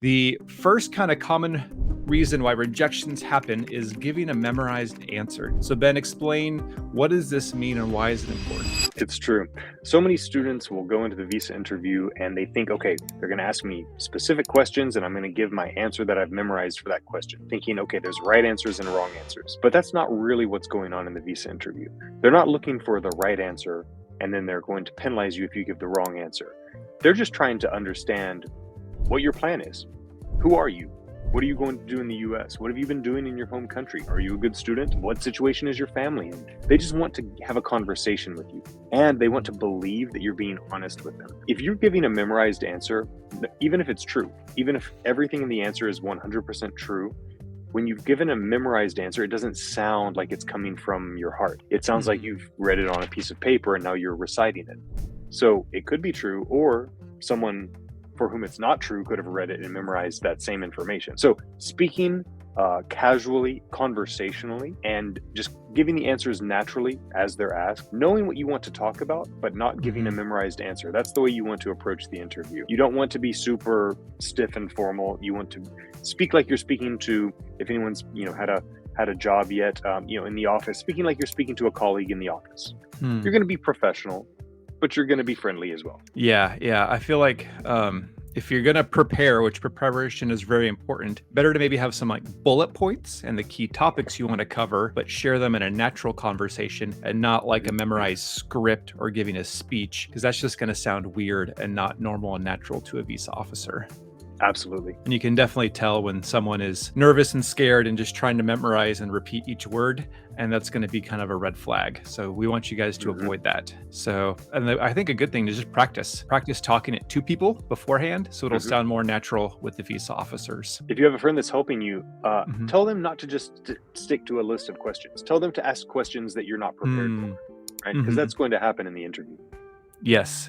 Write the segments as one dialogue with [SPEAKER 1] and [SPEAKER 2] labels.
[SPEAKER 1] The first kind of common reason why rejections happen is giving a memorized answer. So Ben, explain, what does this mean and why is it important?
[SPEAKER 2] It's true. So many students will go into the visa interview and they think, okay, they're going to ask me specific questions and I'm going to give my answer that I've memorized for that question, thinking, okay, there's right answers and wrong answers. But that's not really what's going on in the visa interview. They're not looking for the right answer and then they're going to penalize you if you give the wrong answer. They're just trying to understand what your plan is. Who are you? What are you going to do in the US? What have you been doing in your home country? Are you a good student? What situation is your family in? They just want to have a conversation with you, and they want to believe that you're being honest with them. If you're giving a memorized answer, even if it's true, even if everything in the answer is 100% true, when you've given a memorized answer, it doesn't sound like it's coming from your heart. It sounds like you've read it on a piece of paper and now you're reciting it. So it could be true, or someone for whom it's not true could have read it and memorized that same information. So speaking casually, conversationally, and just giving the answers naturally as they're asked, knowing what you want to talk about, but not giving a memorized answer. That's the way you want to approach the interview. You don't want to be super stiff and formal. You want to speak like you're speaking to, if anyone's had a job yet, in the office, speaking like you're speaking to a colleague in the office. You're going to be professional, but you're going to be friendly as well.
[SPEAKER 1] Yeah. I feel like if you're going to prepare, which preparation is very important, better to maybe have some like bullet points and the key topics you want to cover, but share them in a natural conversation and not like a memorized script or giving a speech, because that's just going to sound weird and not normal and natural to a visa officer.
[SPEAKER 2] Absolutely.
[SPEAKER 1] And you can definitely tell when someone is nervous and scared and just trying to memorize and repeat each word, and that's going to be kind of a red flag. So we want you guys to avoid that. So, and I think a good thing is just practice talking it to people beforehand, so it'll sound more natural with the visa officers.
[SPEAKER 2] If you have a friend that's helping you, tell them not to just stick to a list of questions. Tell them to ask questions that you're not prepared for, right? Because that's going to happen in the interview.
[SPEAKER 1] Yes.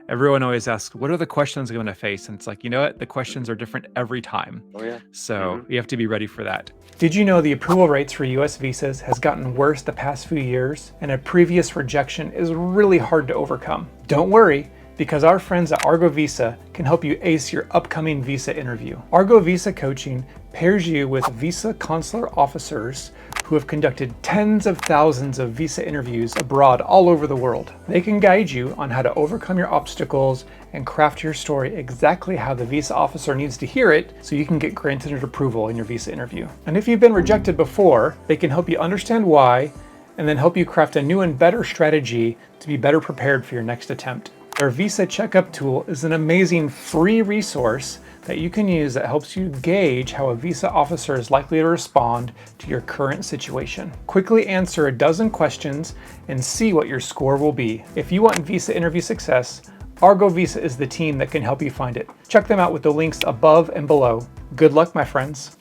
[SPEAKER 1] Everyone always asks, what are the questions I'm going to face? And it's like, you know what? The questions are different every time.
[SPEAKER 2] Oh, yeah.
[SPEAKER 1] So you have to be ready for that.
[SPEAKER 3] Did you know the approval rates for US visas has gotten worse the past few years, and a previous rejection is really hard to overcome? Don't worry, because our friends at Argo Visa can help you ace your upcoming visa interview. Argo Visa Coaching pairs you with visa consular officers who have conducted tens of thousands of visa interviews abroad all over the world. They can guide you on how to overcome your obstacles and craft your story exactly how the visa officer needs to hear it so you can get granted approval in your visa interview. And if you've been rejected before, they can help you understand why and then help you craft a new and better strategy to be better prepared for your next attempt. Their Visa Checkup tool is an amazing free resource that you can use that helps you gauge how a visa officer is likely to respond to your current situation. Quickly answer a dozen questions and see what your score will be. If you want visa interview success, Argo Visa is the team that can help you find it. Check them out with the links above and below. Good luck, my friends.